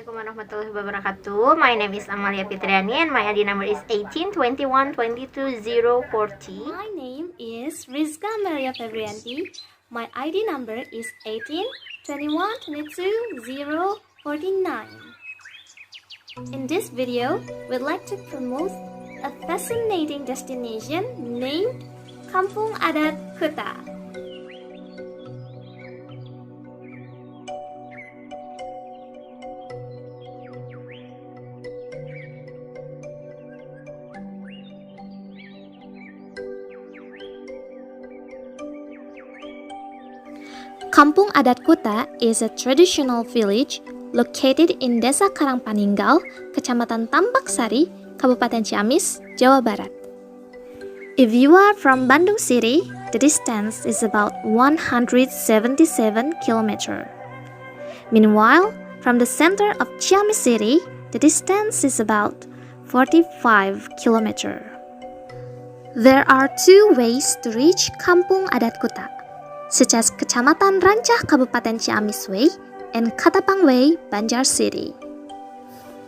Assalamualaikum warahmatullahi wabarakatuh. My name is Amalia Fitriani and my ID number is 18 21 22 040. My name is Rizka Melia Febriyanti. My ID number is 18 21 22 049. In this video, we'd like to promote a fascinating destination named Kampung Adat Kuta. Kampung Adat Kuta is a traditional village located in Desa Karangpaninggal, Kecamatan Tambak Sari, Kabupaten Ciamis, Jawa Barat. If you are from Bandung City, the distance is about 177 km. Meanwhile, from the center of Ciamis City, the distance is about 45 km. There are two ways to reach Kampung Adat Kuta, such as Kecamatan Rancah Kabupaten Ciamis Way and Katapang Way, Banjar City.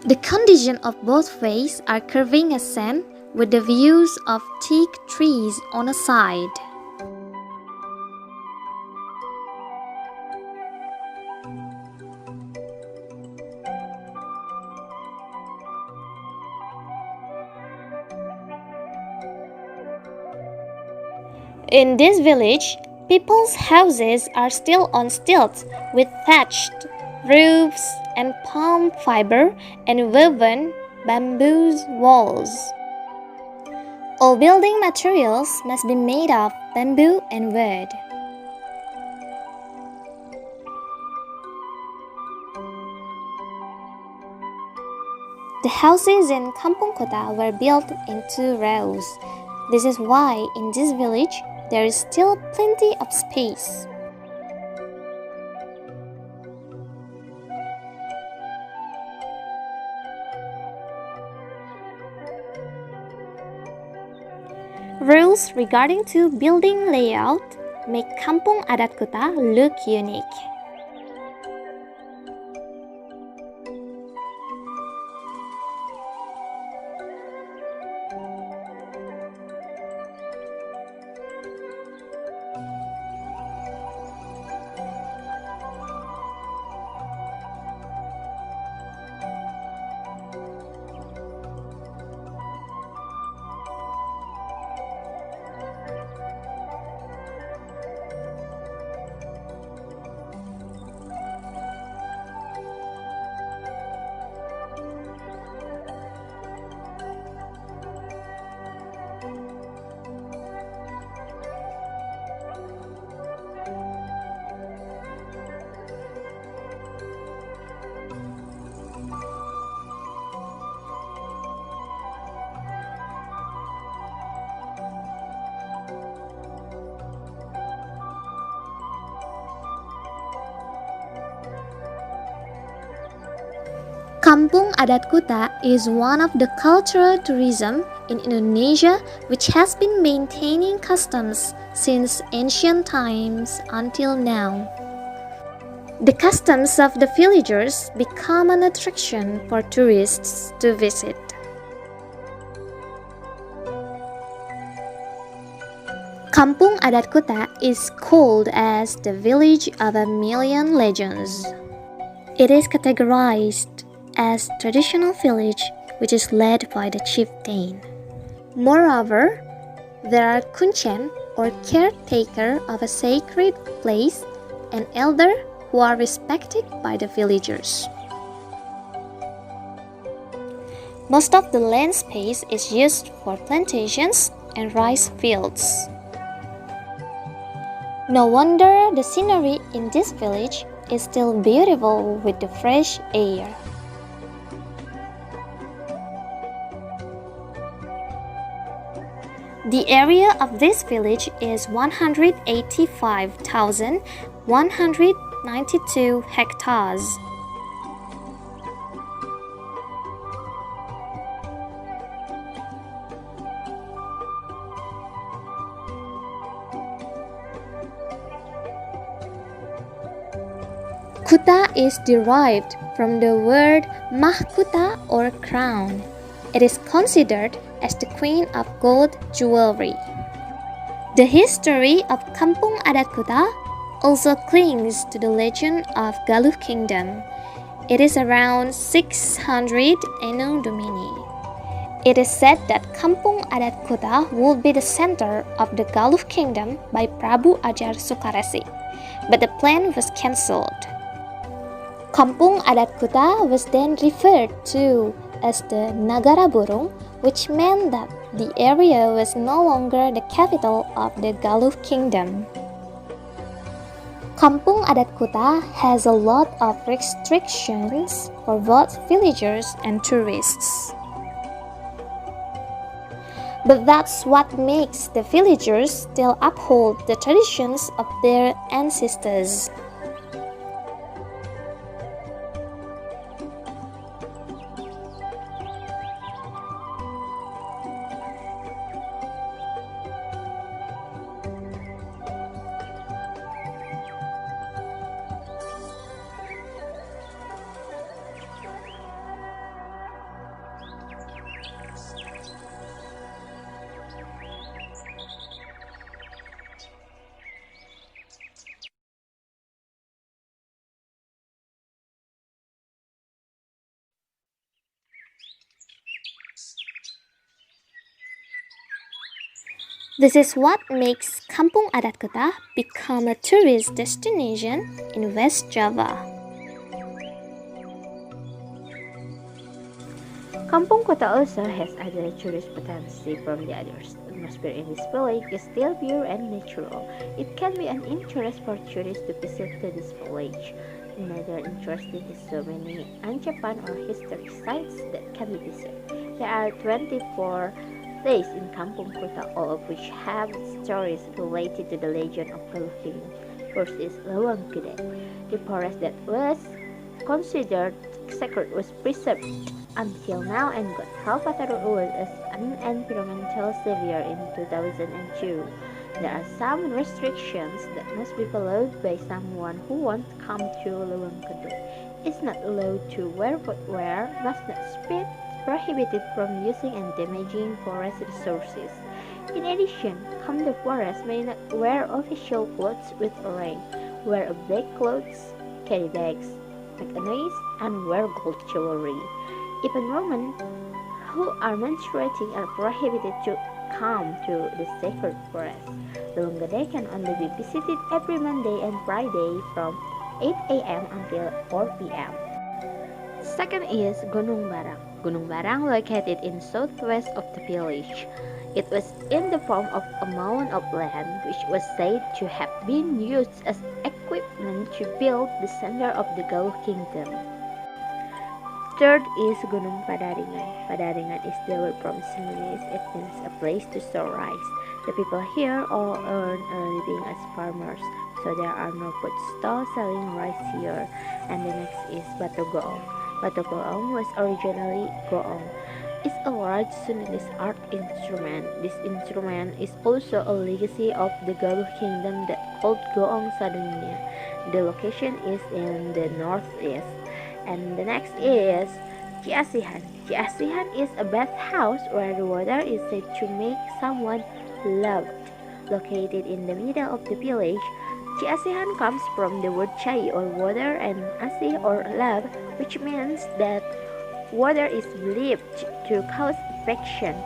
The condition of both ways are curving ascent with the views of thick trees on a side. In this village, people's houses are still on stilts with thatched roofs and palm fiber and woven bamboo walls. All building materials must be made of bamboo and wood. The houses in Kampung Kuta were built in 2 rows. This is why in this village there is still plenty of space. Rules regarding to building layout make Kampung Adat Kuta look unique. Kampung Adat Kuta is one of the cultural tourism in Indonesia which has been maintaining customs since ancient times until now. The customs of the villagers become an attraction for tourists to visit. Kampung Adat Kuta is called as the village of a million legends. It is categorized as traditional village which is led by the chieftain. Moreover, there are kuncen or caretaker of a sacred place and elder who are respected by the villagers. Most of the land space is used for plantations and rice fields. No wonder the scenery in this village is still beautiful with the fresh air. The area of this village is 185,192 hectares. Kuta is derived from the word mahkota or crown. It is considered as the queen of gold jewelry. The history of Kampung Adat Kuta also clings to the legend of Galuh Kingdom. It is around 600 Anno Domini. It is said that Kampung Adat Kuta would be the center of the Galuh Kingdom by Prabu Ajar Sukaresi, but the plan was cancelled. Kampung Adat Kuta was then referred to as the Nagara Burung, which meant that the area was no longer the capital of the Galuh Kingdom. Kampung Adat Kuta has a lot of restrictions for both villagers and tourists. But that's what makes the villagers still uphold the traditions of their ancestors. This is what makes Kampung Adat Kuta become a tourist destination in West Java. Kampung Kuta also has other tourist potential from the others. The atmosphere in this village is still pure and natural. It can be an interest for tourists to visit to this village. Another interesting is so many Japan or historic sites that can be visited. There are 24 places in Kampung Kuta, all of which have stories related to the legend of Galuh. First is Lawang Gede. The forest that was considered sacred was preserved until now and got half award as an environmental savior in 2002. There are some restrictions that must be followed by someone who wants to come to Lawang Gede. It's not allowed to wear footwear, must not speed, prohibited from using and damaging forest resources. In addition, come the forest may not wear official clothes with array, wear a black clothes, carry bags, make a noise, and wear gold jewelry. Even women who are menstruating are prohibited to come to the sacred forest. Lawang Gede can only be visited every Monday and Friday from 8 a.m. until 4 p.m. Second is Gunung Barang. Gunung Barang located in southwest of the village. It was in the form of a mound of land which was said to have been used as equipment to build the center of the Galuh Kingdom. Third is Gunung Padaringan. Padaringan is the word from Sinhalese. It means a place to store rice. The people here all earn a living as farmers, so there are no food stalls selling rice here. And the next is Batu Goong. Batu Goong was originally goong. It's a large Sudanese art instrument. This instrument is also a legacy of the Galuh Kingdom that called Goong Sadunia. The location is in the northeast. And the next is Ciasihan. Ciasihan is a bathhouse where the water is said to make someone loved. Located in the middle of the village, Ciasihan comes from the word cai or water and asih or love, which means that water is believed to cause affection.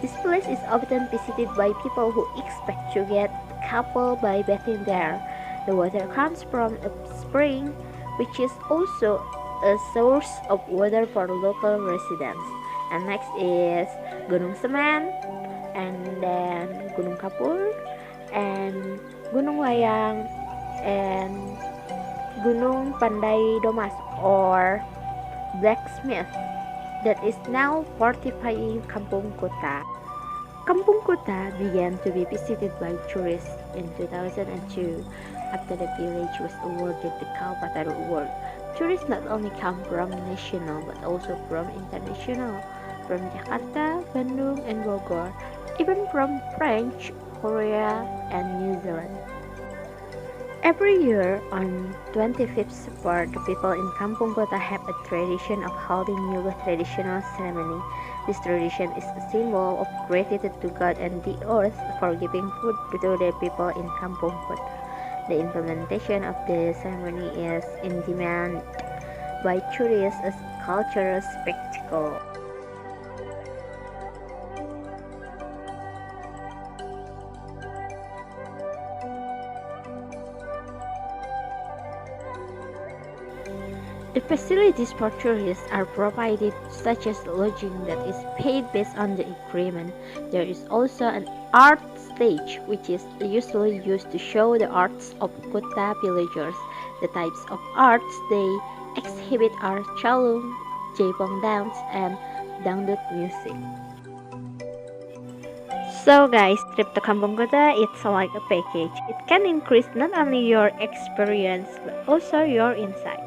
This place is often visited by people who expect to get a couple by bathing there. The water comes from a spring, which is also a source of water for local residents. And next is Gunung Semen, and then Gunung Kapur, and Gunung Layang, and Gunung Pandai Domas or Blacksmith that is now fortifying Kampung Kuta. Kampung Kuta began to be visited by tourists in 2002 after the village was awarded the Kalpataru Award. Tourists not only come from national but also from international, from Jakarta, Bandung, and Bogor, even from French, Korea, and New Zealand. Every year on 25th September, the people in Kampung Kuta have a tradition of holding Yuga traditional ceremony. This tradition is a symbol of gratitude to God and the earth for giving food to the people in Kampung Kuta. The implementation of the ceremony is in demand by tourists as a cultural spectacle. The facilities for tourists are provided, such as lodging that is paid based on the agreement. There is also an art stage, which is usually used to show the arts of Kuta villagers. The types of arts they exhibit are chalung, jaipong dance, and dangdut music. So guys, trip to Kampung Kuta, it's like a package. It can increase not only your experience but also your insight.